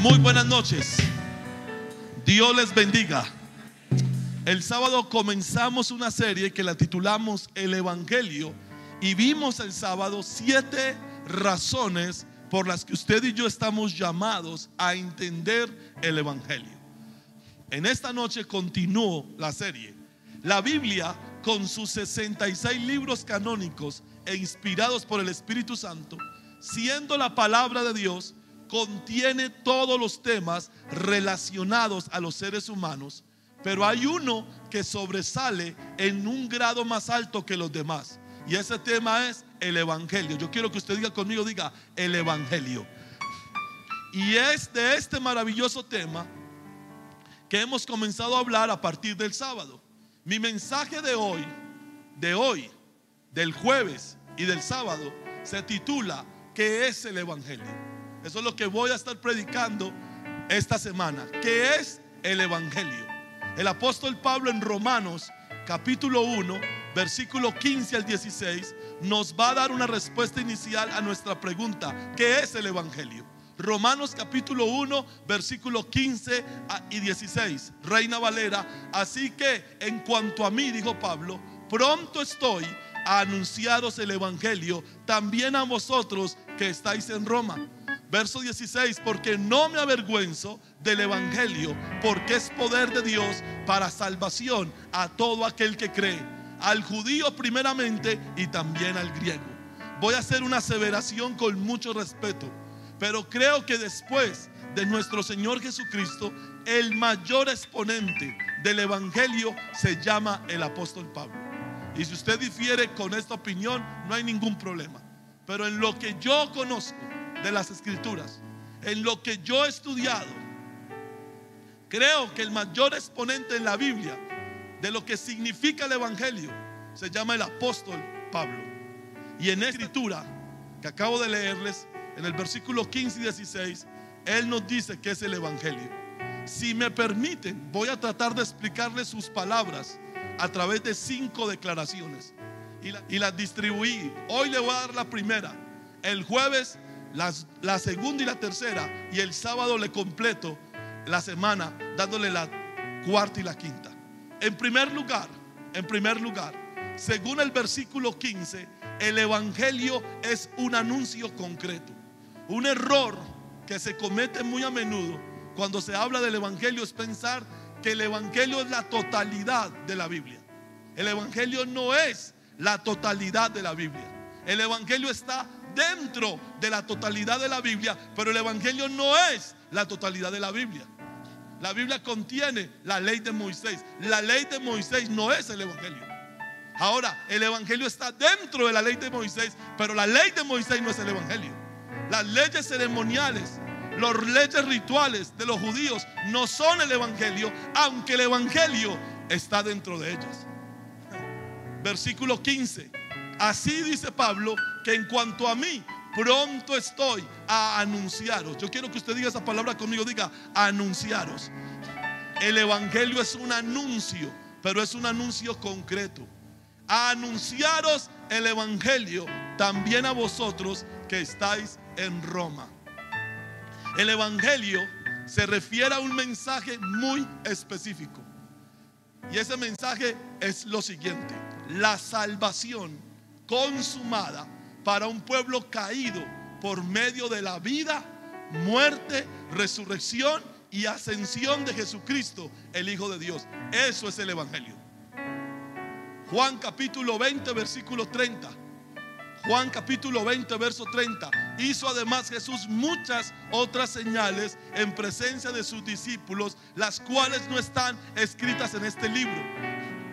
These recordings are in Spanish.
Muy buenas noches. Dios les bendiga. El sábado comenzamos una serie que la titulamos El Evangelio y vimos el sábado 7 razones por las que usted y yo estamos llamados a entender el Evangelio. En esta noche continúo la serie. La Biblia, con sus 66 libros canónicos e inspirados por el Espíritu Santo, siendo la palabra de Dios, contiene todos los temas relacionados a los seres humanos, pero hay uno que sobresale en un grado más alto que los demás, y ese tema es el Evangelio. Yo quiero que usted diga conmigo, diga el Evangelio. Y es de este maravilloso tema que hemos comenzado a hablar a partir del sábado. Mi mensaje de hoy, del jueves y del sábado, se titula ¿qué es el Evangelio? Eso es lo que voy a estar predicando esta semana. ¿Qué es el Evangelio? El apóstol Pablo en Romanos capítulo 1 versículo 15 al 16 nos va a dar una respuesta inicial a nuestra pregunta: ¿qué es el Evangelio? Romanos capítulo 1 versículo 15 y 16, Reina Valera. Así que en cuanto a mí, dijo Pablo, pronto estoy a anunciaros el Evangelio también a vosotros que estáis en Roma. Verso 16, porque no me avergüenzo del Evangelio, porque es poder de Dios para salvación a todo aquel que cree, al judío primeramente y también al griego. Voy a hacer una aseveración con mucho respeto, pero creo que después de nuestro Señor Jesucristo, el mayor exponente del Evangelio se llama el apóstol Pablo. Y si usted difiere con esta opinión, no hay ningún problema. Pero en lo que yo conozco de las Escrituras, en lo que yo he estudiado, creo que el mayor exponente en la Biblia de lo que significa el Evangelio se llama el apóstol Pablo. Y en esta escritura que acabo de leerles, en el versículo 15 y 16, él nos dice que es el Evangelio. Si me permiten, voy a tratar de explicarles sus palabras a través de 5 declaraciones y las distribuí. Hoy le voy a dar la primera, el jueves la segunda y la tercera, y el sábado le completo la semana dándole la cuarta y la quinta. En primer lugar, según el versículo 15, el Evangelio es un anuncio concreto. Un error que se comete muy a menudo cuando se habla del Evangelio es pensar que el Evangelio es la totalidad de la Biblia. El Evangelio no es la totalidad de la Biblia. El Evangelio está dentro de la totalidad de la Biblia, pero el Evangelio no es la totalidad de la Biblia. La Biblia contiene la ley de Moisés. La ley de Moisés no es el Evangelio. Ahora, el Evangelio está dentro de la ley de Moisés, pero la ley de Moisés no es el Evangelio. Las leyes ceremoniales, las leyes rituales de los judíos no son el Evangelio, aunque el Evangelio está dentro de ellas. Versículo 15. Así dice Pablo que en cuanto a mí, pronto estoy a anunciaros. Yo quiero que usted diga esa palabra conmigo, diga anunciaros. El Evangelio es un anuncio, pero es un anuncio concreto. A anunciaros el Evangelio también a vosotros que estáis en Roma. El Evangelio se refiere a un mensaje muy específico, y ese mensaje es lo siguiente: la salvación consumada para un pueblo caído por medio de la vida, muerte, resurrección y ascensión de Jesucristo, el Hijo de Dios. Eso es el Evangelio. Juan capítulo 20 versículo 30. Juan capítulo 20 verso 30. Hizo además Jesús muchas otras señales en presencia de sus discípulos, las cuales no están escritas en este libro.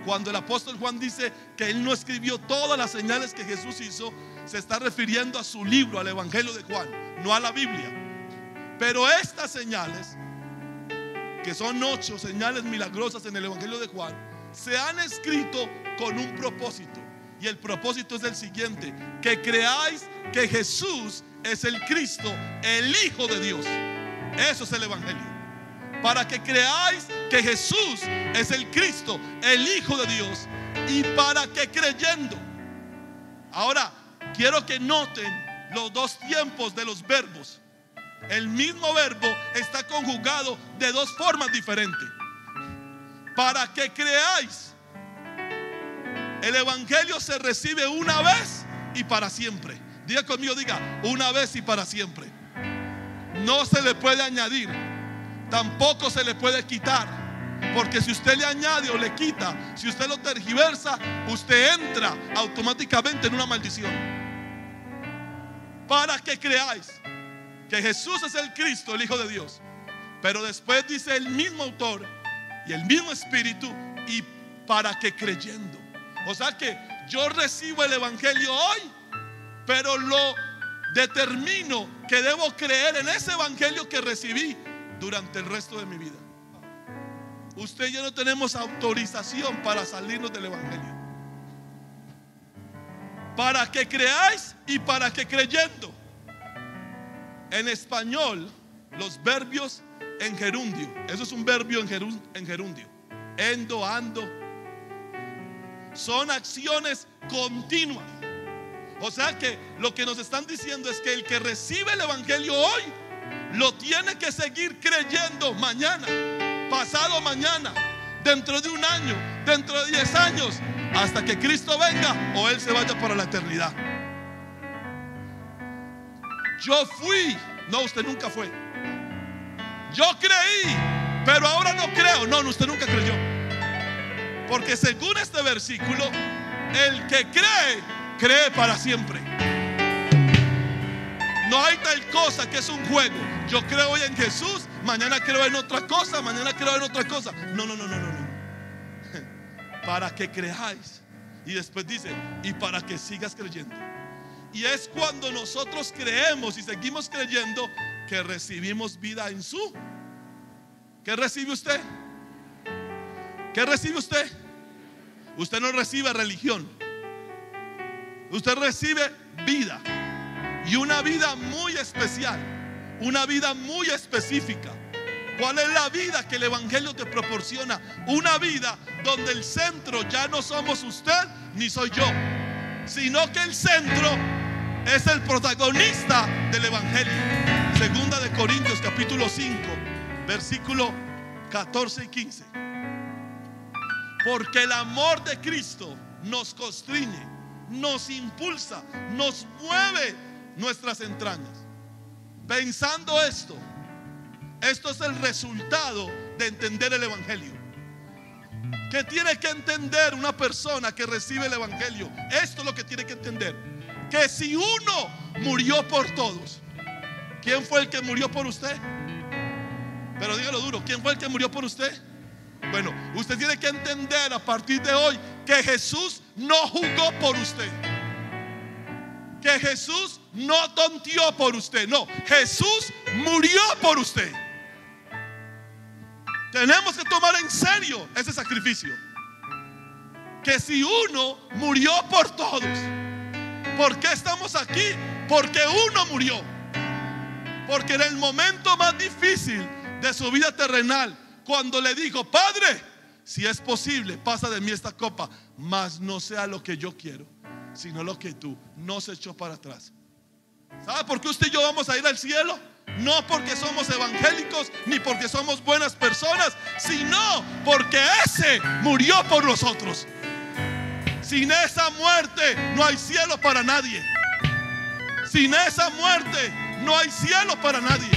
Cuando el apóstol Juan dice que él no escribió todas las señales que Jesús hizo, se está refiriendo a su libro, al Evangelio de Juan, no a la Biblia. Pero estas señales, que son 8 señales milagrosas en el Evangelio de Juan, se han escrito con un propósito. Y el propósito es el siguiente: que creáis que Jesús es el Cristo, el Hijo de Dios. Eso es el Evangelio. Para que creáis que Jesús es el Cristo, el Hijo de Dios, y para que creyendo. Ahora, quiero que noten los dos tiempos de los verbos. El mismo verbo está conjugado de dos formas diferentes. Para que creáis. El evangelio se recibe una vez y para siempre. Diga conmigo, diga, una vez y para siempre. No se le puede añadir, tampoco se le puede quitar. Porque si usted le añade o le quita, si usted lo tergiversa, usted entra automáticamente en una maldición. Para que creáis que Jesús es el Cristo, el Hijo de Dios. Pero después dice el mismo autor y el mismo Espíritu, y para que creyendo. O sea que yo recibo el evangelio hoy, pero lo determino que debo creer en ese evangelio que recibí durante el resto de mi vida. Usted y yo no tenemos autorización para salirnos del evangelio. Para que creáis y para que creyendo. En español, los verbios en gerundio, eso es un verbio en gerundio, endo, ando, son acciones continuas. O sea que lo que nos están diciendo es que el que recibe el evangelio hoy lo tiene que seguir creyendo mañana, pasado mañana, dentro de un año, dentro de 10 años, hasta que Cristo venga o Él se vaya para la eternidad. Yo fui, no, usted nunca fue. Yo creí, pero ahora no creo. No, usted nunca creyó. Porque según este versículo, el que cree, cree para siempre. No hay tal cosa que es un juego. Yo creo hoy en Jesús, mañana creo en otra cosa, mañana creo en otra cosa. No. Para que creáis. Y después dice, y para que sigas creyendo. Y es cuando nosotros creemos y seguimos creyendo que recibimos vida en su. ¿Qué recibe usted? ¿Qué recibe usted? Usted no recibe religión. Usted recibe vida. Y una vida muy especial. Una vida muy específica. ¿Cuál es la vida que el evangelio te proporciona? Una vida donde el centro ya no somos usted ni soy yo, sino que el centro es el protagonista del evangelio. Segunda de Corintios capítulo 5 versículo 14 y 15. Porque el amor de Cristo nos constriñe, nos impulsa, nos mueve nuestras entrañas. Pensando esto es el resultado de entender el evangelio. ¿Qué tiene que entender una persona que recibe el evangelio? Esto es lo que tiene que entender: que si uno murió por todos, ¿quién fue el que murió por usted? Pero dígalo duro, ¿quién fue el que murió por usted? Bueno, usted tiene que entender a partir de hoy que Jesús no jugó por usted, que Jesús no tonteó por usted. No, Jesús murió por usted. Tenemos que tomar en serio ese sacrificio. Que si uno murió por todos, ¿por qué estamos aquí? Porque uno murió. Porque en el momento más difícil de su vida terrenal, cuando le dijo: Padre, si es posible, pasa de mí esta copa, mas no sea lo que yo quiero, sino lo que tú. No se echó para atrás. ¿Sabe por qué usted y yo vamos a ir al cielo? No porque somos evangélicos ni porque somos buenas personas, sino porque ese murió por nosotros. Sin esa muerte no hay cielo para nadie. Sin esa muerte no hay cielo para nadie.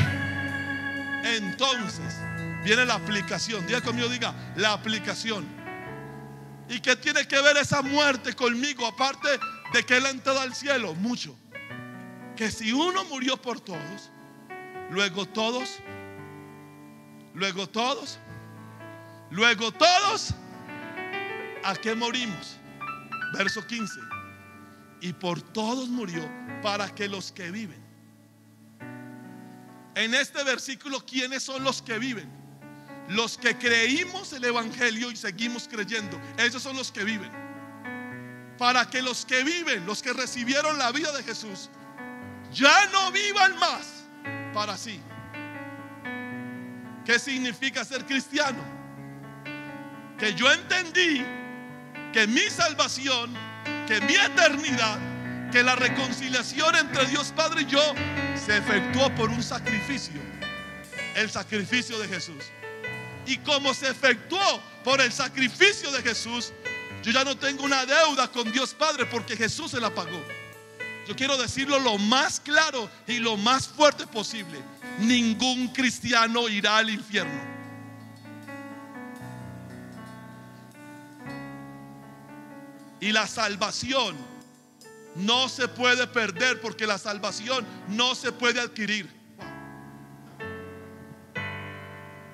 Entonces viene la aplicación. Diga conmigo, diga, la aplicación. ¿Y qué tiene que ver esa muerte conmigo? Aparte de que Él ha entrado al cielo, mucho. Que si uno murió por todos, luego todos, ¿a qué morimos? Verso 15. Y por todos murió, para que los que viven. En este versículo, ¿quiénes son los que viven? Los que creímos el evangelio y seguimos creyendo. Esos son los que viven. Para que los que viven, los que recibieron la vida de Jesús, ya no vivan más para sí. ¿Qué significa ser cristiano? Que yo entendí que mi salvación, que mi eternidad, que la reconciliación entre Dios Padre y yo se efectuó por un sacrificio. el sacrificio de Jesús. Y como se efectuó por el sacrificio de Jesús, yo ya no tengo una deuda con Dios Padre porque Jesús se la pagó. Yo quiero decirlo lo más claro y lo más fuerte posible: ningún cristiano irá al infierno. Y la salvación no se puede perder, porque la salvación no se puede adquirir.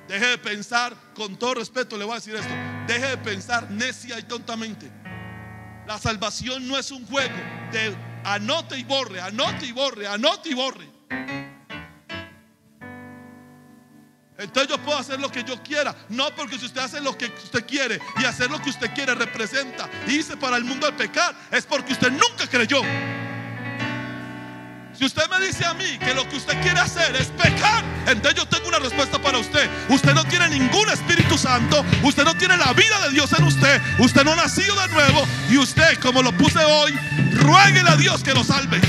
Deje de pensar, con todo respeto le voy a decir esto, deje de pensar necia y tontamente. La salvación no es un juego de anote y borre, anote y borre, anote y borre. Entonces yo puedo hacer lo que yo quiera. No, porque si usted hace lo que usted quiere y hacer lo que usted quiere representa irse para el mundo al pecar, es porque usted nunca creyó. Si usted me dice a mí que lo que usted quiere hacer es pecar, entonces yo tengo una respuesta para usted. Usted no tiene ningún Espíritu Santo, usted no tiene la vida de Dios en usted, usted no ha nacido de nuevo, y usted, como lo puse hoy, ruéguele a Dios que lo salve.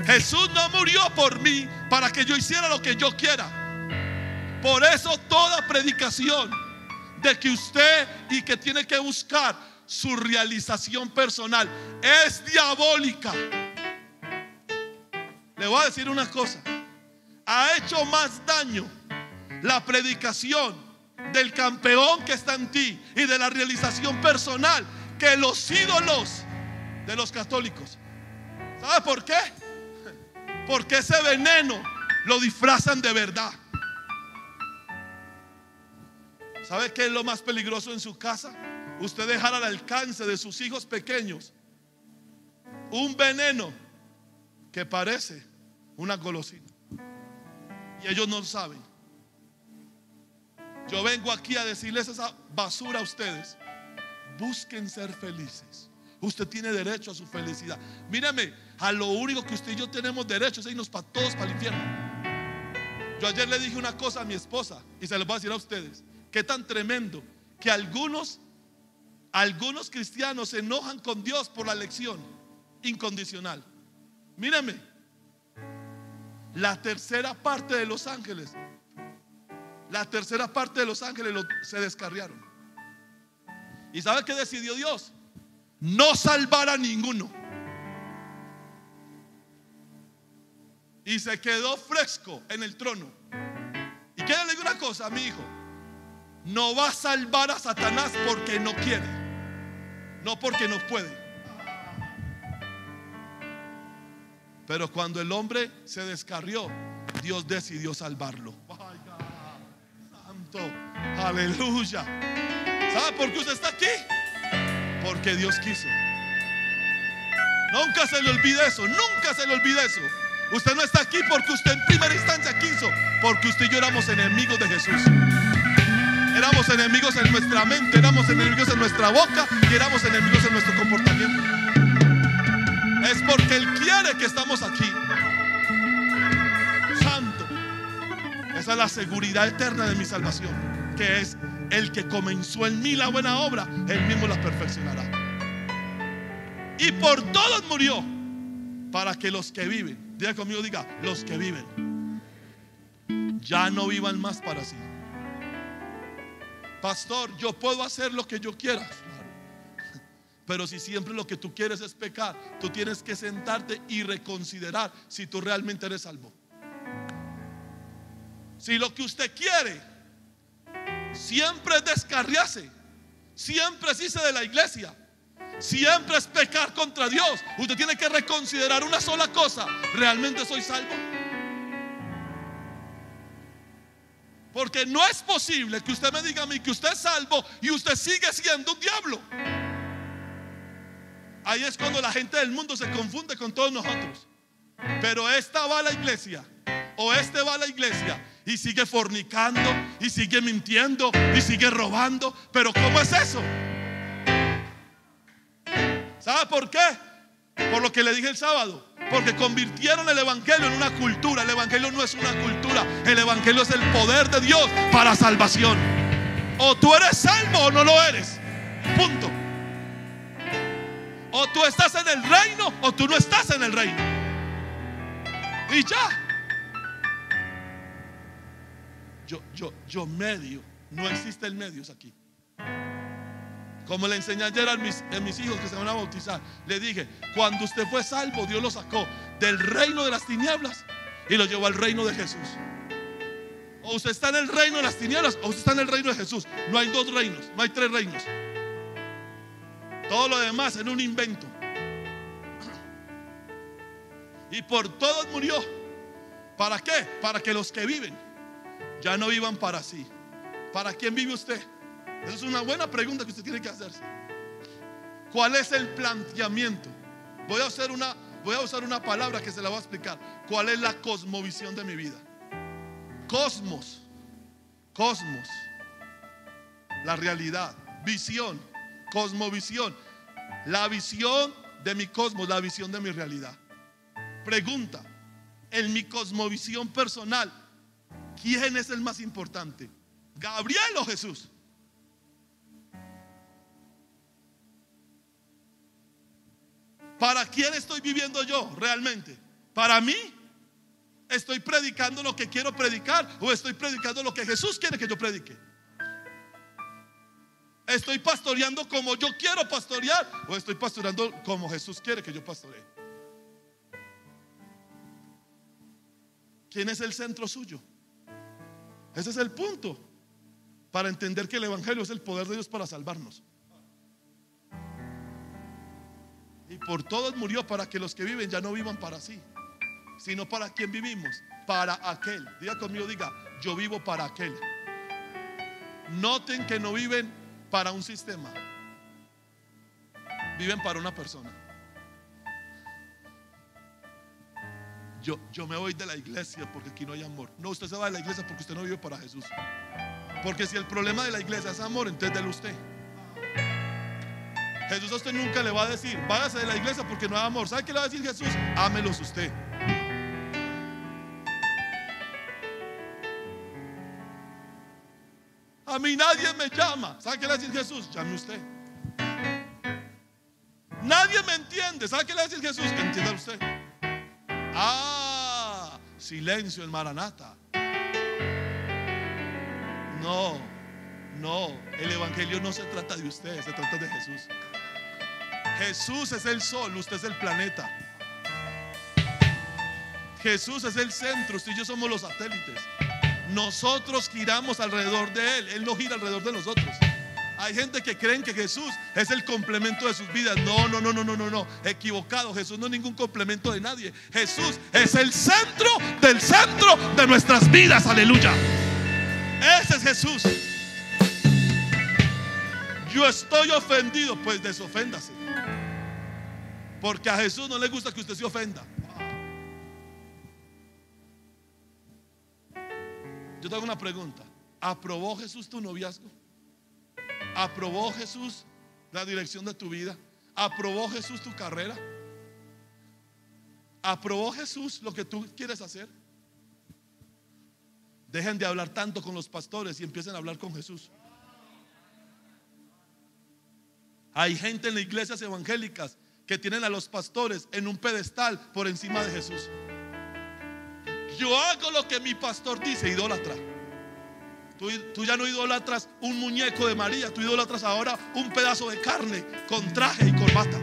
Jesús no murió por mí para que yo hiciera lo que yo quiera. Por eso toda predicación de que usted y que tiene que buscar su realización personal es diabólica. Le voy a decir una cosa: ha hecho más daño la predicación del campeón que está en ti y de la realización personal que los ídolos de los católicos. ¿Sabe por qué? Porque ese veneno lo disfrazan de verdad. ¿Sabe qué es lo más peligroso en su casa? Usted dejar al alcance de sus hijos pequeños un veneno que parece una golosina, y ellos no saben. Yo vengo aquí a decirles esa basura a ustedes: busquen ser felices. Usted tiene derecho a su felicidad. Mírame, a lo único que usted y yo tenemos derecho es irnos para todos para el infierno. Yo ayer le dije una cosa a mi esposa y se lo voy a decir a ustedes: qué tan tremendo que algunos cristianos se enojan con Dios por la elección incondicional. Mírame, la tercera parte de los ángeles se descarriaron. ¿Y sabe qué decidió Dios? No salvar a ninguno. Y se quedó fresco en el trono. Y quiero le digo una cosa a mi hijo: no va a salvar a Satanás porque no quiere, no porque no puede. Pero cuando el hombre se descarrió, Dios decidió salvarlo. Santo, aleluya. ¿Sabe por qué usted está aquí? Porque Dios quiso. Nunca se le olvide eso, nunca se le olvide eso. Usted no está aquí porque usted en primera instancia quiso, porque usted y yo éramos enemigos de Jesús. Éramos enemigos en nuestra mente, éramos enemigos en nuestra boca y éramos enemigos en nuestro comportamiento. Es porque Él quiere que estamos aquí. Santo. Esa es la seguridad eterna de mi salvación, que es: el que comenzó en mí la buena obra, Él mismo la perfeccionará. Y por todos murió, para que los que viven, diga conmigo, diga: los que viven ya no vivan más para sí. Pastor, yo puedo hacer lo que yo quiera, claro. Pero si siempre lo que tú quieres es pecar, tú tienes que sentarte y reconsiderar si tú realmente eres salvo. Si lo que usted quiere siempre es descarriarse, siempre es irse de la iglesia, siempre es pecar contra Dios, usted tiene que reconsiderar una sola cosa: ¿realmente soy salvo? Porque no es posible que usted me diga a mí que usted es salvo y usted sigue siendo un diablo. Ahí es cuando la gente del mundo se confunde con todos nosotros. Pero esta va a la iglesia, o este va a la iglesia y sigue fornicando, y sigue mintiendo, y sigue robando. Pero ¿cómo es eso? ¿Sabe por qué? Por lo que le dije el sábado: porque convirtieron el evangelio en una cultura. El evangelio no es una cultura, el evangelio es el poder de Dios para salvación. O tú eres salvo o no lo eres, punto. O tú estás en el reino o tú no estás en el reino, y ya. Yo medio. No existe el medios aquí. Como le enseñé ayer a mis hijos que se van a bautizar, le dije: cuando usted fue salvo, Dios lo sacó del reino de las tinieblas y lo llevó al reino de Jesús. O usted está en el reino de las tinieblas o usted está en el reino de Jesús. No hay dos reinos, no hay tres reinos. Todo lo demás es un invento. Y por todos murió. ¿Para qué? Para que los que viven ya no vivan para sí. ¿Para quién vive usted? Esa es una buena pregunta que usted tiene que hacerse. ¿Cuál es el planteamiento? Voy a usar una palabra que se la voy a explicar. ¿Cuál es la cosmovisión de mi vida? Cosmos, la realidad. Visión, cosmovisión. La visión de mi cosmos, la visión de mi realidad. Pregunta: en mi cosmovisión personal, ¿quién es el más importante? ¿Gabriel o Jesús? ¿Para quién estoy viviendo yo realmente? ¿Para mí? ¿Estoy predicando lo que quiero predicar o estoy predicando lo que Jesús quiere que yo predique? ¿Estoy pastoreando como yo quiero pastorear o estoy pastoreando como Jesús quiere que yo pastoree? ¿Quién es el centro suyo? Ese es el punto para entender que el evangelio es el poder de Dios para salvarnos. Y por todos murió, para que los que viven ya no vivan para sí, sino para quien vivimos, para aquel. Diga conmigo, diga: yo vivo para aquel. Noten que no viven para un sistema, viven para una persona. Yo me voy de la iglesia porque aquí no hay amor. No, usted se va de la iglesia porque usted no vive para Jesús. Porque si el problema de la iglesia es amor, entonces déle usted. Jesús a usted nunca le va a decir: váyase de la iglesia porque no hay amor. ¿Sabe qué le va a decir Jesús? Ámelos usted. A mí nadie me llama. ¿Sabe qué le va a decir Jesús? Llame usted. Nadie me entiende. ¿Sabe qué le va a decir Jesús? Entienda usted. Ah, silencio en Maranata. No, el evangelio no se trata de usted, se trata de Jesús. Jesús es el sol, usted es el planeta. Jesús es el centro, usted y yo somos los satélites. Nosotros giramos alrededor de Él, Él no gira alrededor de nosotros. Hay gente que creen que Jesús es el complemento de sus vidas. No, equivocado. Jesús no es ningún complemento de nadie. Jesús es el centro de nuestras vidas. Aleluya. Ese es Jesús. Yo estoy ofendido, pues desoféndase, porque a Jesús no le gusta que usted se ofenda. Yo tengo una pregunta: ¿aprobó Jesús tu noviazgo? ¿Aprobó Jesús la dirección de tu vida? ¿Aprobó Jesús tu carrera? ¿Aprobó Jesús lo que tú quieres hacer? Dejen de hablar tanto con los pastores y empiecen a hablar con Jesús. Hay gente en las iglesias evangélicas que tienen a los pastores en un pedestal por encima de Jesús. Yo hago lo que mi pastor dice. Idólatra. Tú ya no idolatras un muñeco de María, tú idolatras ahora un pedazo de carne con traje y corbata,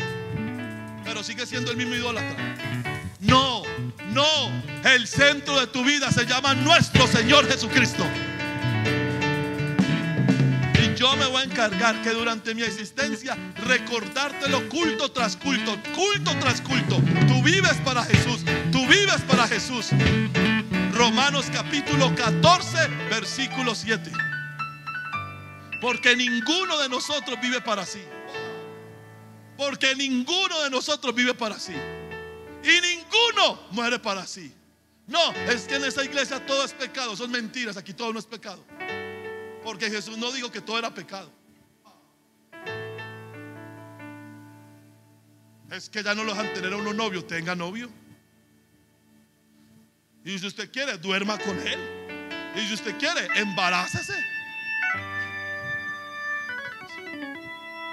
pero sigue siendo el mismo idólatra. No, el centro de tu vida se llama nuestro Señor Jesucristo. Y yo me voy a encargar que durante mi existencia recordártelo culto tras culto, culto tras culto. Tú vives para Jesús, tú vives para Jesús. Romanos capítulo 14 versículo 7. Porque ninguno de nosotros vive para sí. Porque ninguno de nosotros vive para sí. Y ninguno muere para sí. No, es que en esa iglesia todo es pecado. Son mentiras, aquí todo no es pecado. Porque Jesús no dijo que todo era pecado. Es que ya no lo dejan tener a uno novio. Tenga novio. Y si usted quiere, duerma con él. Y si usted quiere, embarácese.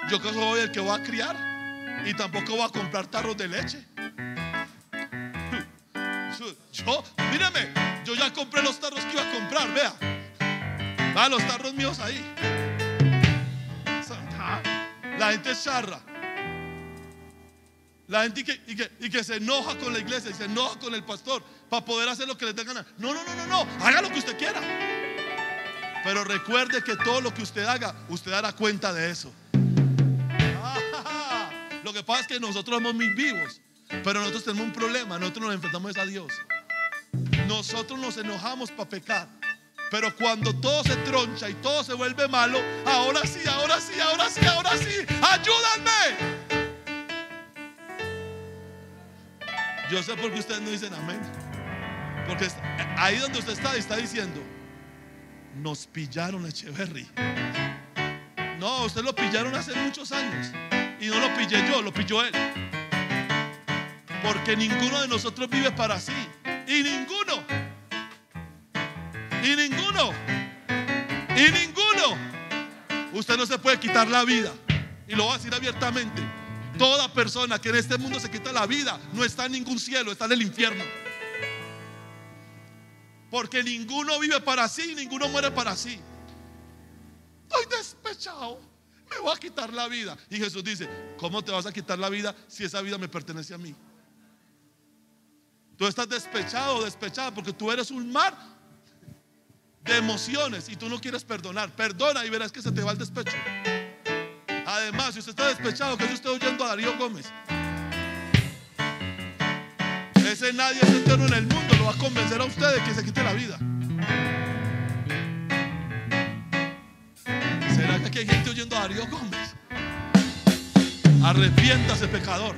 Yo que soy el que va a criar, y tampoco va a comprar tarros de leche. Míreme, yo ya compré los tarros que iba a comprar. Vea, Los tarros míos ahí. La gente charra. La gente que se enoja con la iglesia y se enoja con el pastor para poder hacer lo que les dé gana. No. Haga lo que usted quiera. Pero recuerde que todo lo que usted haga, usted dará cuenta de eso. Lo que pasa es que nosotros somos muy vivos, pero nosotros tenemos un problema. Nosotros nos enfrentamos a Dios. Nosotros nos enojamos para pecar, pero cuando todo se troncha y todo se vuelve malo, ahora sí, ayúdame. Yo sé por qué ustedes no dicen amén. Porque ahí donde usted está diciendo: nos pillaron Echeverry. No, usted lo pillaron hace muchos años. Y no lo pillé yo, lo pilló él. Porque ninguno de nosotros vive para sí. Y ninguno. Usted no se puede quitar la vida. Y lo voy a decir abiertamente: toda persona que en este mundo se quita la vida no está en ningún cielo, está en el infierno. Porque ninguno vive para sí, ninguno muere para sí. Estoy despechado, me voy a quitar la vida. Y Jesús dice: ¿cómo te vas a quitar la vida si esa vida me pertenece a mí? Tú estás despechado o despechada porque tú eres un mar de emociones y tú no quieres perdonar. Perdona y verás que se te va el despecho. Además, si usted está despechado, que usted oyendo a Darío Gómez, ese nadie es eterno en el mundo, lo va a convencer a usted de que se quite la vida. ¿Será que aquí hay gente oyendo a Darío Gómez? Arrepiéntase, pecador,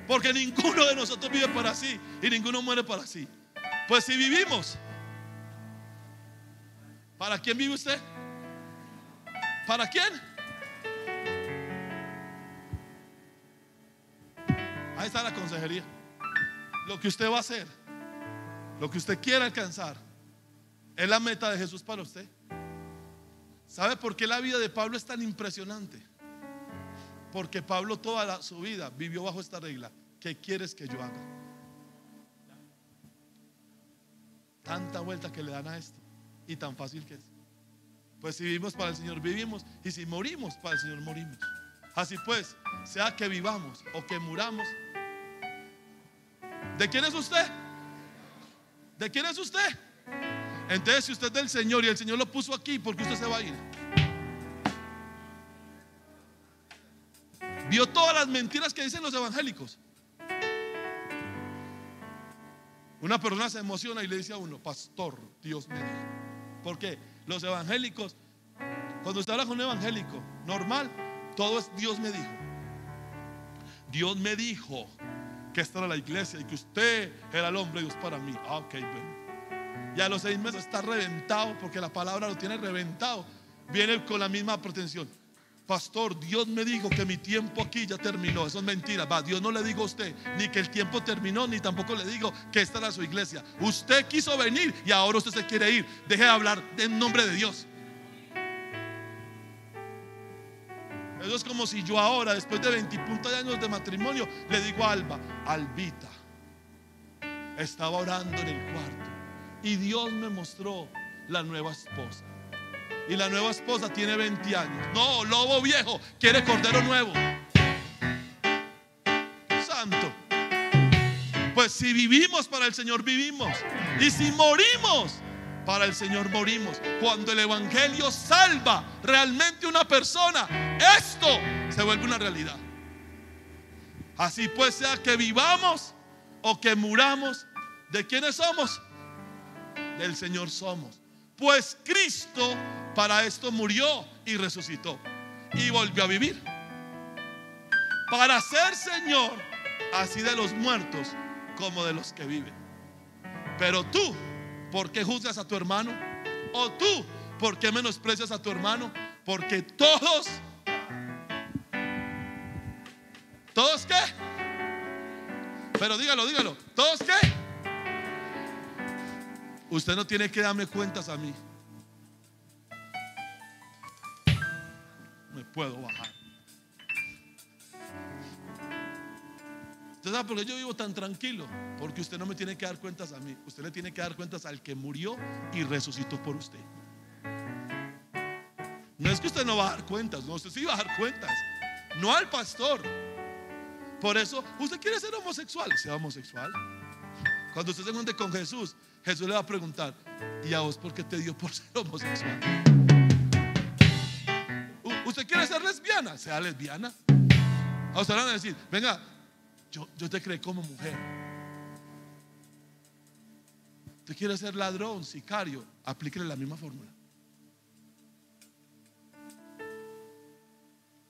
porque ninguno de nosotros vive para sí y ninguno muere para sí. Pues si vivimos, ¿para quién vive usted? ¿Para quién? Ahí está la consejería. Lo que usted va a hacer, lo que usted quiera alcanzar, es la meta de Jesús para usted. ¿Sabe por qué la vida de Pablo es tan impresionante? Porque Pablo toda su vida vivió bajo esta regla: ¿qué quieres que yo haga? Tanta vuelta que le dan a esto y tan fácil que es. Pues si vivimos para el Señor, vivimos, y si morimos para el Señor, morimos. Así pues, sea que vivamos o que muramos, ¿de quién es usted? ¿De quién es usted? Entonces, si usted es del Señor y el Señor lo puso aquí, ¿por qué usted se va a ir? ¿Vio todas las mentiras que dicen los evangélicos? Una persona se emociona y le dice a uno: pastor, Dios me dijo. ¿Por qué? Los evangélicos, cuando usted habla con un evangélico normal, todo es Dios me dijo. Dios me dijo que esta era la iglesia y que usted era el hombre de Dios para mí. Ok, bueno. Y a los 6 meses está reventado, porque la palabra lo tiene reventado. Viene con la misma pretensión: pastor, Dios me dijo que mi tiempo aquí ya terminó. Eso es mentira. Dios no le dijo a usted ni que el tiempo terminó, ni tampoco le digo que esta era su iglesia. Usted quiso venir y ahora usted se quiere ir. Deje de hablar en nombre de Dios. Eso es como si yo ahora, después de 20 y puntos de años de matrimonio, le digo a Albita, estaba orando en el cuarto y Dios me mostró la nueva esposa. Y la nueva esposa tiene 20 años. No, lobo viejo quiere cordero nuevo. Santo. Pues si vivimos para el Señor, vivimos. Y si morimos para el Señor, morimos. Cuando el evangelio salva realmente una persona, esto se vuelve una realidad. Así pues, sea que vivamos o que muramos, ¿de quiénes somos? Del Señor somos. Pues Cristo para esto murió y resucitó y volvió a vivir, para ser Señor así de los muertos como de los que viven. Pero tú, ¿por qué juzgas a tu hermano? ¿O tú, por qué menosprecias a tu hermano? Porque todos ¿qué? Pero dígalo, ¿todos qué? Usted no tiene que darme cuentas a mí. Me puedo bajar. ¿Usted sabe por qué yo vivo tan tranquilo? Porque usted no me tiene que dar cuentas a mí. Usted le tiene que dar cuentas al que murió y resucitó por usted. No es que usted no va a dar cuentas, no, usted sí va a dar cuentas, no al pastor. Por eso, usted quiere ser homosexual, sea homosexual. Cuando usted se encuentre con Jesús, Jesús le va a preguntar: ¿y a vos por qué te dio por ser homosexual? ¿Usted quiere ser lesbiana? Sea lesbiana. A usted le van a decir: venga, yo te creé como mujer. ¿Usted quiere ser ladrón, sicario? Aplíquele la misma fórmula.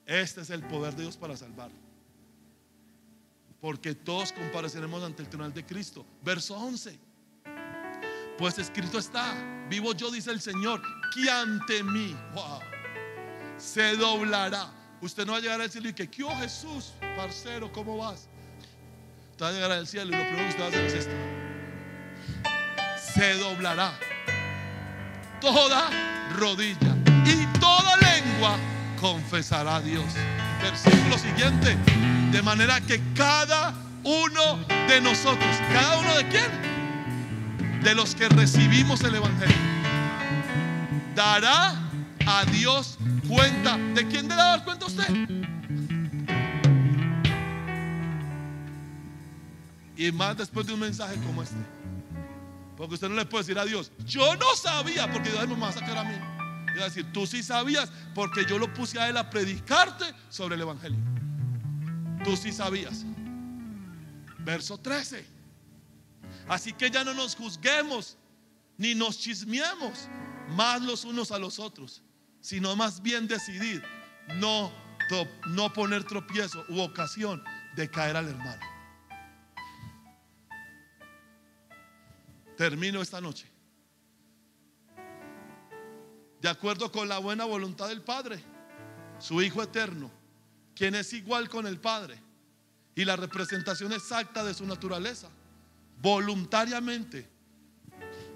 Este es el poder de Dios para salvar, porque todos compareceremos ante el tribunal de Cristo. Verso 11: pues escrito está, vivo yo, dice el Señor, que ante mí, se doblará. Usted no va a llegar al cielo y que: ¿qué oh Jesús, parcero, cómo vas? Usted va a llegar al cielo y lo primero que usted va a hacer es esto: se doblará toda rodilla y toda lengua confesará a Dios. Versículo siguiente: de manera que cada uno de nosotros, ¿cada uno de quién? De los que recibimos el evangelio, dará a Dios cuenta. ¿De quién le va a dar cuenta a usted? Y más después de un mensaje como este, porque usted no le puede decir a Dios: yo no sabía, porque Dios me va a sacar a mí. Y va a decir: tú sí sabías, porque yo lo puse a él a predicarte sobre el evangelio. Tú sí sabías. Verso 13: así que ya no nos juzguemos ni nos chismeemos más los unos a los otros, sino más bien decidir no poner tropiezo u ocasión de caer al hermano. Termino esta noche. De acuerdo con la buena voluntad del Padre, su Hijo eterno, quien es igual con el Padre y la representación exacta de su naturaleza, voluntariamente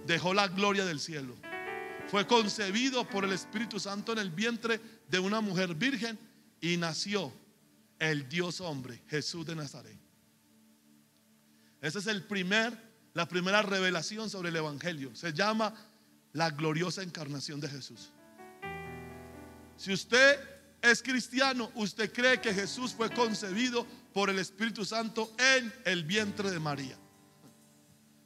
dejó la gloria del cielo. Fue concebido por el Espíritu Santo en el vientre de una mujer virgen y nació el Dios hombre, Jesús de Nazaret. Esa es la primera revelación sobre el evangelio. Se llama la gloriosa encarnación de Jesús. Si usted es cristiano, usted cree que Jesús fue concebido por el Espíritu Santo en el vientre de María.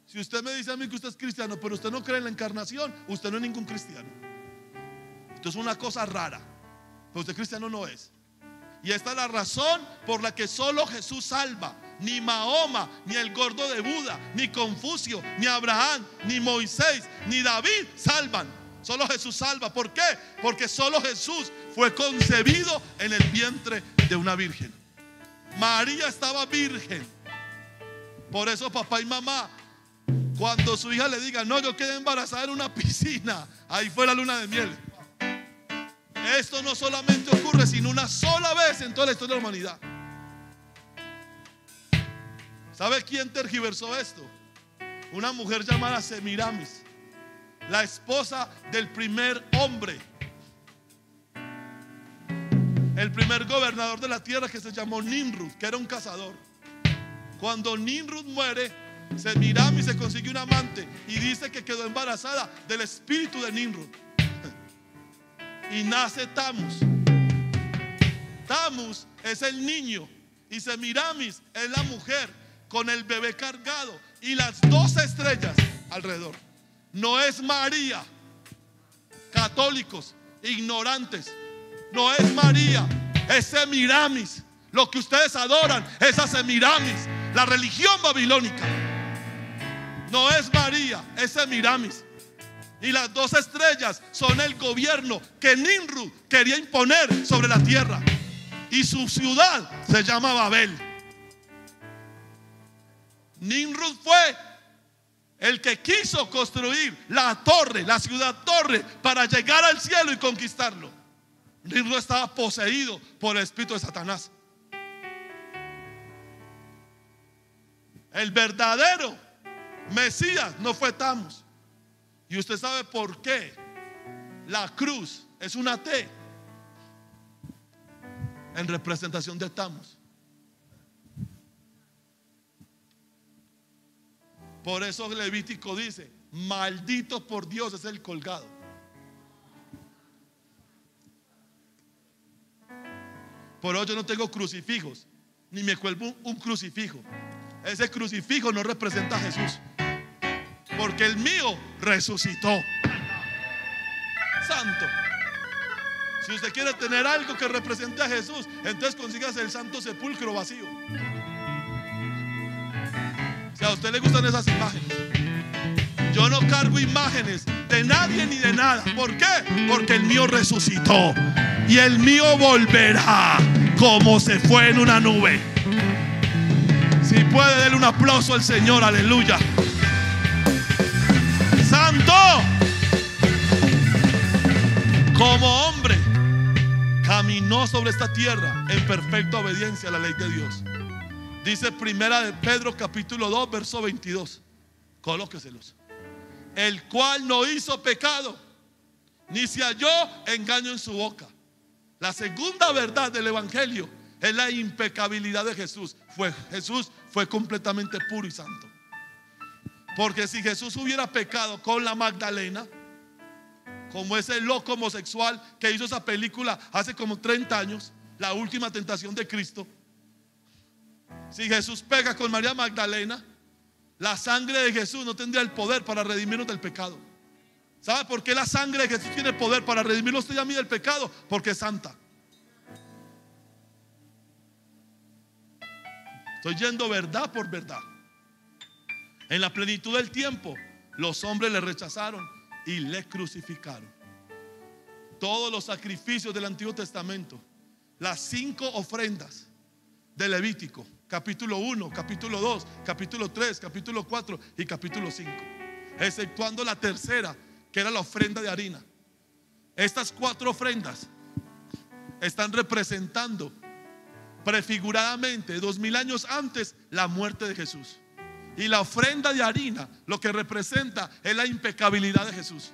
Si usted me dice a mí que usted es cristiano, pero usted no cree en la encarnación, usted no es ningún cristiano. Esto es una cosa rara, pero usted cristiano no es. Y esta es la razón por la que solo Jesús salva. Ni Mahoma, ni el gordo de Buda, ni Confucio, ni Abraham, ni Moisés, ni David salvan. Solo Jesús salva. ¿Por qué? Porque solo Jesús fue concebido en el vientre de una virgen. María estaba virgen. Por eso papá y mamá, cuando su hija le diga: no, yo quedé embarazada en una piscina, ahí fue la luna de miel. Esto no solamente ocurre, sino una sola vez en toda la historia de la humanidad. ¿Sabe quién tergiversó esto? Una mujer llamada Semiramis, la esposa del primer hombre, el primer gobernador de la tierra, que se llamó Nimrud, que era un cazador. Cuando Nimrud muere, Semiramis se consigue un amante y dice que quedó embarazada del espíritu de Nimrud. Y nace Tammuz. Tammuz es el niño y Semiramis es la mujer con el bebé cargado y las 12 estrellas alrededor. No es María. Católicos, ignorantes, no es María, es Semiramis. Lo que ustedes adoran es a Semiramis, la religión babilónica. No es María, es Semiramis. Y las 12 estrellas son el gobierno que Nimrud quería imponer sobre la tierra. Y su ciudad se llama Babel. Nimrud fue el que quiso construir la torre, la ciudad torre, para llegar al cielo y conquistarlo. Nimrud estaba poseído por el espíritu de Satanás. El verdadero Mesías no fue Tammuz. Y usted sabe por qué la cruz es una T en representación de Tammuz. Por eso Levítico dice: maldito por Dios es el colgado. Por eso yo no tengo crucifijos, ni me cuelgo un crucifijo. Ese crucifijo no representa a Jesús, porque el mío resucitó. Santo. Si usted quiere tener algo que represente a Jesús, entonces consígase el santo sepulcro vacío. Si a usted le gustan esas imágenes, yo no cargo imágenes de nadie ni de nada. ¿Por qué? Porque el mío resucitó y el mío volverá como se fue en una nube. Si puede, darle un aplauso al Señor. Aleluya. Santo. Como hombre caminó sobre esta tierra en perfecta obediencia a la ley de Dios. Dice primera de Pedro capítulo 2 verso 22. Colóqueselos. El cual no hizo pecado, ni se halló engaño en su boca. La segunda verdad del evangelio es la impecabilidad de Jesús. Jesús fue completamente puro y santo. Porque si Jesús hubiera pecado con la Magdalena, como ese loco homosexual que hizo esa película hace como 30 años, La última tentación de Cristo, si Jesús pega con María Magdalena, la sangre de Jesús no tendría el poder para redimirnos del pecado. ¿Sabe por qué la sangre de Jesús tiene poder para redimirnos usted y a mí del pecado? Porque es santa. Estoy yendo verdad por verdad. En la plenitud del tiempo, los hombres le rechazaron y le crucificaron. Todos los sacrificios del Antiguo Testamento, las 5 ofrendas de Levítico, capítulo 1, capítulo 2, capítulo 3, capítulo 4 y capítulo 5, exceptuando la tercera, que era la ofrenda de harina. Estas 4 ofrendas están representando prefiguradamente 2000 años antes la muerte de Jesús. Y la ofrenda de harina lo que representa es la impecabilidad de Jesús.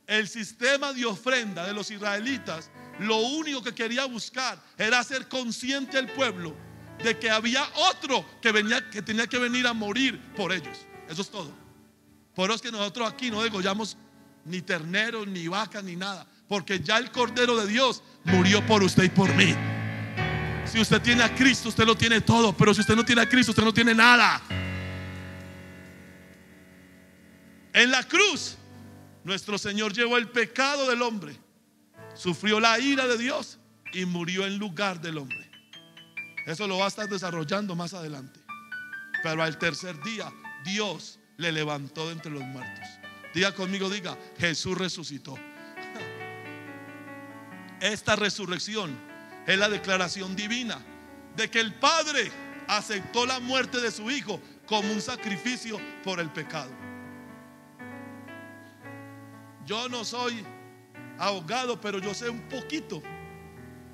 El sistema de ofrenda de los israelitas, lo único que quería buscar era hacer consciente al pueblo de que había otro que tenía que venir a morir por ellos. Eso es todo. Por eso es que nosotros aquí no degollamos ni terneros, ni vacas, ni nada, porque ya el Cordero de Dios murió por usted y por mí. Si usted tiene a Cristo, usted lo tiene todo. Pero si usted no tiene a Cristo, usted no tiene nada. En la cruz, nuestro Señor llevó el pecado del hombre, sufrió la ira de Dios y murió en lugar del hombre. Eso lo va a estar desarrollando más adelante. Pero al tercer día, Dios le levantó de entre los muertos. Diga conmigo, diga: Jesús resucitó. Esta resurrección es la declaración divina de que el Padre aceptó la muerte de su Hijo como un sacrificio por el pecado. Yo no soy abogado, pero yo sé un poquito,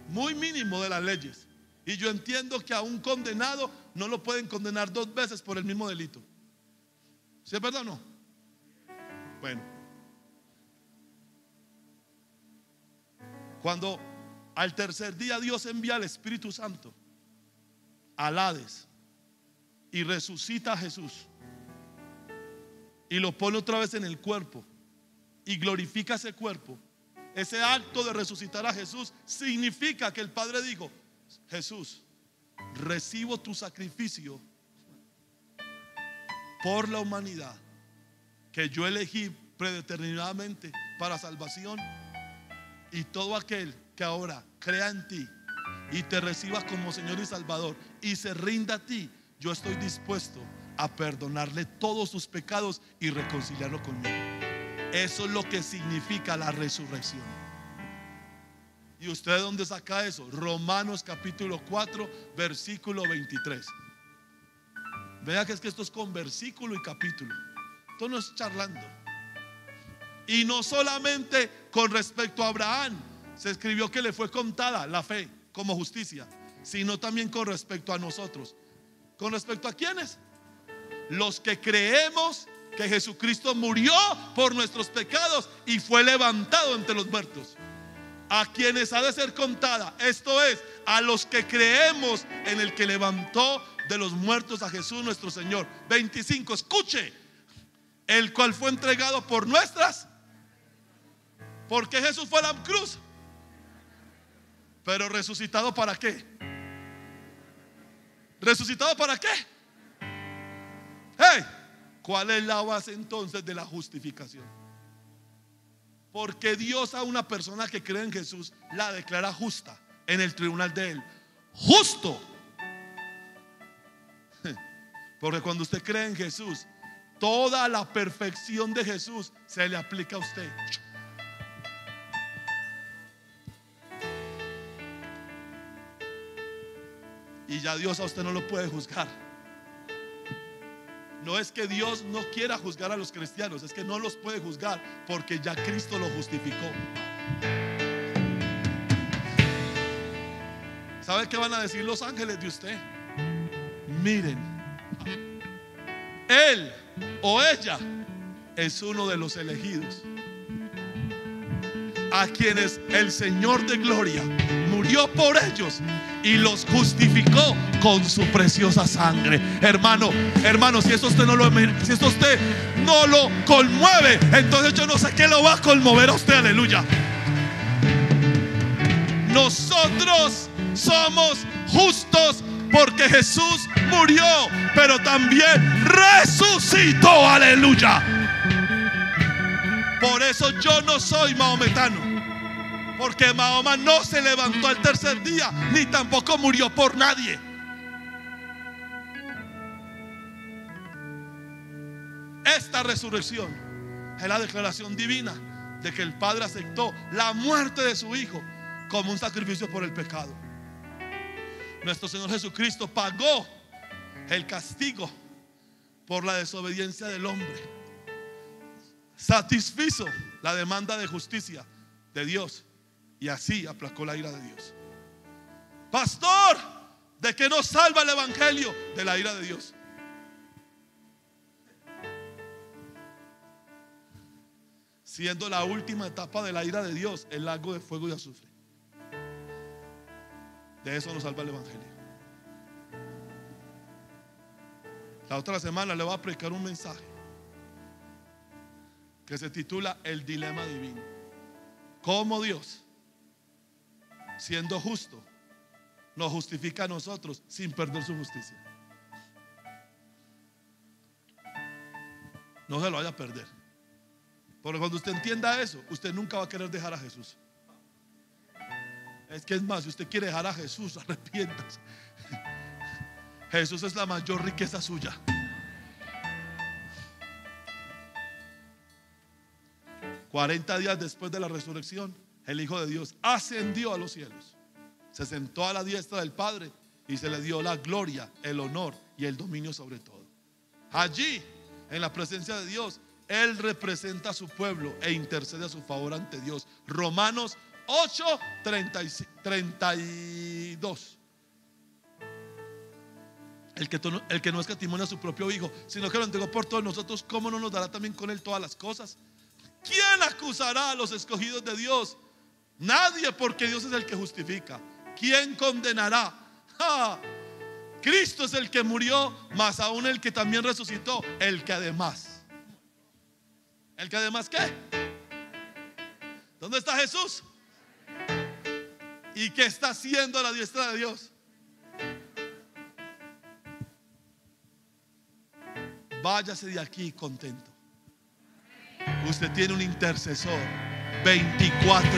muy mínimo, de las leyes. Y yo entiendo que a un condenado no lo pueden condenar 2 veces por el mismo delito. ¿Sí es verdad o no? Bueno, cuando al tercer día Dios envía al Espíritu Santo al Hades y resucita a Jesús y lo pone otra vez en el cuerpo y glorifica ese cuerpo, ese acto de resucitar a Jesús significa que el Padre dijo: Jesús, recibo tu sacrificio por la humanidad que yo elegí predeterminadamente para salvación, y todo aquel que ahora crea en ti y te reciba como Señor y Salvador y se rinda a ti, yo estoy dispuesto a perdonarle todos sus pecados y reconciliarlo conmigo. Eso es lo que significa la resurrección. ¿Y usted de dónde saca eso? Romanos capítulo 4 versículo 23. Vea que esto es con versículo y capítulo. Esto no es charlando. Y no solamente con respecto a Abraham se escribió que le fue contada la fe como justicia, sino también con respecto a nosotros. ¿Con respecto a quiénes? Los que creemos que Jesucristo murió por nuestros pecados y fue levantado entre los muertos. A quienes ha de ser contada, esto es, a los que creemos en el que levantó de los muertos a Jesús nuestro Señor. 25, escuche: el cual fue entregado por nuestras. ¿Por qué Jesús fue a la cruz? Pero resucitado ¿para qué? ¿Resucitado para qué? Hey, ¿cuál es la base entonces de la justificación? Porque Dios a una persona que cree en Jesús la declara justa en el tribunal de Él. Justo. Porque cuando usted cree en Jesús, toda la perfección de Jesús se le aplica a usted. Y ya Dios a usted no lo puede juzgar. No es que Dios no quiera juzgar a los cristianos, es que no los puede juzgar porque ya Cristo lo justificó. ¿Sabe qué van a decir los ángeles de usted? Miren, él o ella es uno de los elegidos, a quienes el Señor de gloria murió por ellos y los justificó con su preciosa sangre. Hermano, si eso usted no lo conmueve, entonces yo no sé qué lo va a conmover a usted. Aleluya. Nosotros somos justos porque Jesús murió, pero también resucitó. Aleluya. Por eso yo no soy mahometano, porque Mahoma no se levantó al tercer día, ni tampoco murió por nadie. Esta resurrección es la declaración divina de que el Padre aceptó la muerte de su Hijo como un sacrificio por el pecado. Nuestro Señor Jesucristo pagó el castigo por la desobediencia del hombre. Satisfizo la demanda de justicia de Dios y así aplacó la ira de Dios. Pastor, ¿de qué nos salva el evangelio? De la ira de Dios. Siendo la última etapa de la ira de Dios el lago de fuego y azufre. De eso nos salva el evangelio. La otra semana le voy a predicar un mensaje que se titula El dilema divino. Cómo Dios, siendo justo, nos justifica a nosotros sin perder su justicia. No se lo vaya a perder, porque cuando usted entienda eso, usted nunca va a querer dejar a Jesús. Es que es más, si usted quiere dejar a Jesús, arrepiéntase. Jesús es la mayor riqueza suya. Cuarenta días después de la resurrección, el Hijo de Dios ascendió a los cielos, se sentó a la diestra del Padre y se le dio la gloria, el honor y el dominio sobre todo. Allí, en la presencia de Dios, Él representa a su pueblo e intercede a su favor ante Dios. Romanos 8:32. El que no escatimó a su propio Hijo, sino que lo entregó por todos nosotros, ¿cómo no nos dará también con Él todas las cosas? ¿Quién acusará a los escogidos de Dios? Nadie, porque Dios es el que justifica. ¿Quién condenará? Cristo es el que murió, más aún el que también resucitó, el que además ¿qué? ¿Dónde está Jesús? ¿Y qué está haciendo a la diestra de Dios? Váyase de aquí contento. Usted tiene un intercesor 24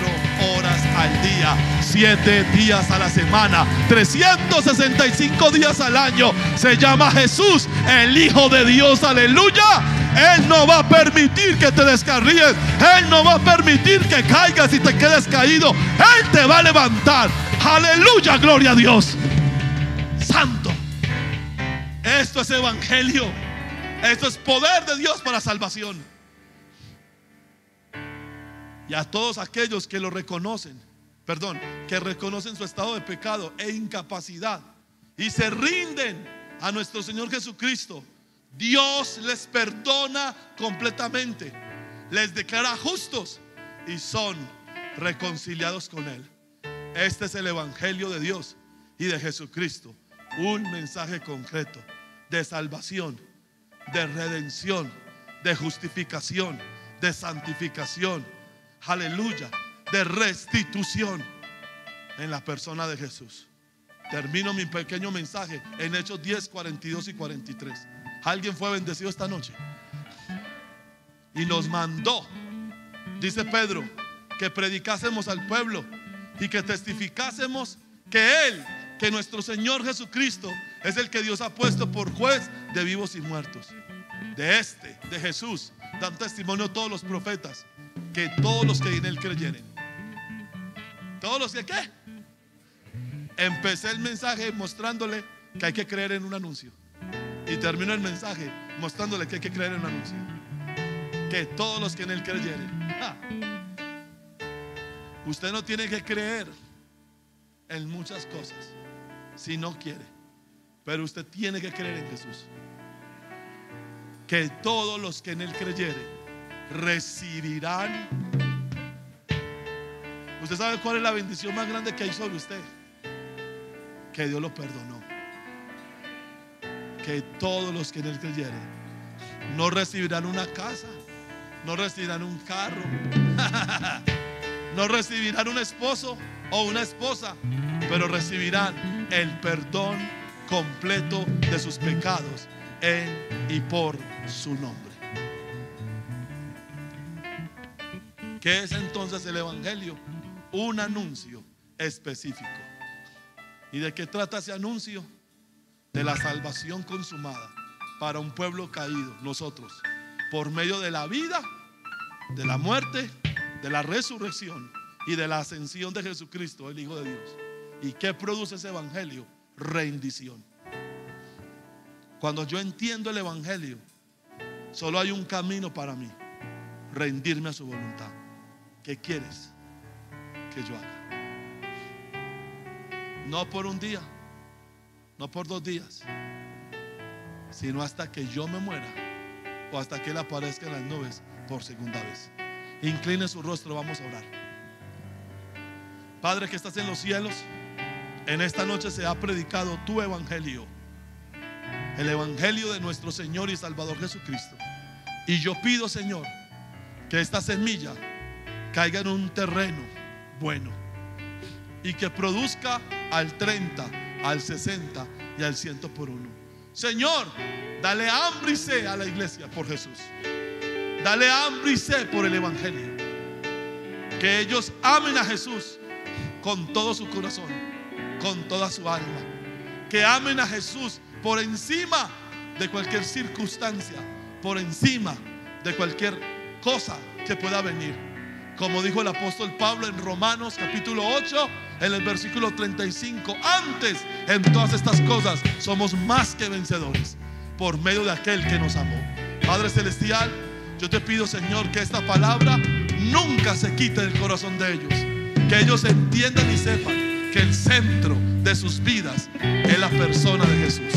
horas al día, 7 días a la semana, 365 días al año. Se llama Jesús, el Hijo de Dios. Aleluya. Él no va a permitir que te descarríes. Él no va a permitir que caigas y te quedes caído. Él te va a levantar. Aleluya, gloria a Dios. Santo. Esto es evangelio. Esto es poder de Dios para salvación. Y a todos aquellos que lo reconocen, que reconocen su estado de pecado e incapacidad y se rinden a nuestro Señor Jesucristo, Dios les perdona completamente, les declara justos y son reconciliados con Él. Este es el evangelio de Dios y de Jesucristo, un mensaje concreto de salvación, de redención, de justificación, de santificación, aleluya, de restitución. en la persona de Jesús. Termino mi pequeño mensaje en Hechos 10, 42 y 43. ¿Alguien fue bendecido esta noche? Y nos mandó, dice Pedro, que predicásemos al pueblo y que testificásemos que Él, que nuestro Señor Jesucristo es el que Dios ha puesto por juez de vivos y muertos. De Jesús dan testimonio todos los profetas, que todos los que en Él creyeren. ¿Todos los que qué? Empecé el mensaje mostrándole que hay que creer en un anuncio, y termino el mensaje mostrándole que hay que creer en un anuncio. Que todos los que en Él creyeren. Usted no tiene que creer en muchas cosas si no quiere, pero usted tiene que creer en Jesús. Que todos los que en Él creyeren recibirán. ¿Usted sabe cuál es la bendición más grande que hay sobre usted? Que Dios lo perdonó. Que todos los que en Él creyeren no recibirán una casa, no recibirán un carro, no recibirán un esposo o una esposa, pero recibirán el perdón completo de sus pecados en y por su nombre. ¿Qué es entonces el evangelio? Un anuncio específico. ¿Y de qué trata ese anuncio? De la salvación consumada para un pueblo caído, nosotros, por medio de la vida, de la muerte, de la resurrección y de la ascensión de Jesucristo, el Hijo de Dios. ¿Y qué produce ese evangelio? Rendición. Cuando yo entiendo el evangelio, solo hay un camino para mí: rendirme a su voluntad. ¿Qué quieres que yo haga? No por un día, no por 2 días, sino hasta que yo me muera o hasta que Él aparezca en las nubes por segunda vez. Incline su rostro, vamos a orar. Padre que estás en los cielos, en esta noche se ha predicado tu evangelio, el evangelio de nuestro Señor y Salvador Jesucristo. Y yo pido, Señor, que esta semilla caiga en un terreno bueno y que produzca al 30, al 60 y al 100 por 1. Señor, dale hambre y sed a la iglesia por Jesús. Dale hambre y sed por el evangelio. Que ellos amen a Jesús con todo su corazón, con toda su alma. Que amen a Jesús por encima de cualquier circunstancia, por encima de cualquier cosa que pueda venir. Como dijo el apóstol Pablo en Romanos capítulo 8, en el versículo 35: antes, en todas estas cosas, somos más que vencedores por medio de aquel que nos amó. Padre celestial, yo te pido, Señor, que esta palabra nunca se quite del corazón de ellos. Que ellos entiendan y sepan que el centro de sus vidas es la persona de Jesús.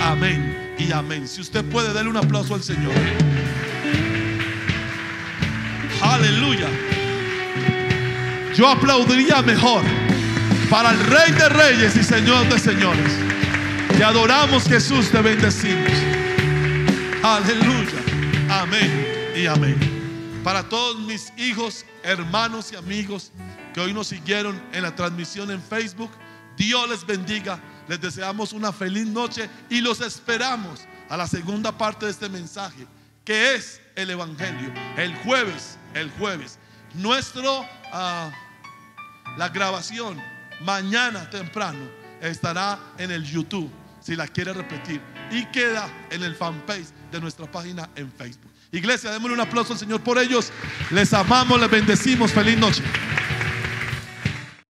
Amén y amén. Si usted puede, darle un aplauso al Señor. Aleluya. Yo aplaudiría mejor para el Rey de Reyes y Señor de Señores. Te adoramos, Jesús, te bendecimos. Aleluya. Amén y amén. Para todos mis hijos, hermanos y amigos que hoy nos siguieron en la transmisión en Facebook, Dios les bendiga. Les deseamos una feliz noche y los esperamos a la segunda parte de este mensaje, que es el evangelio. El jueves, la grabación mañana temprano estará en el YouTube, si la quiere repetir, y queda en el fanpage de nuestra página en Facebook. Iglesia, démosle un aplauso al Señor por ellos. Les amamos, les bendecimos. Feliz noche.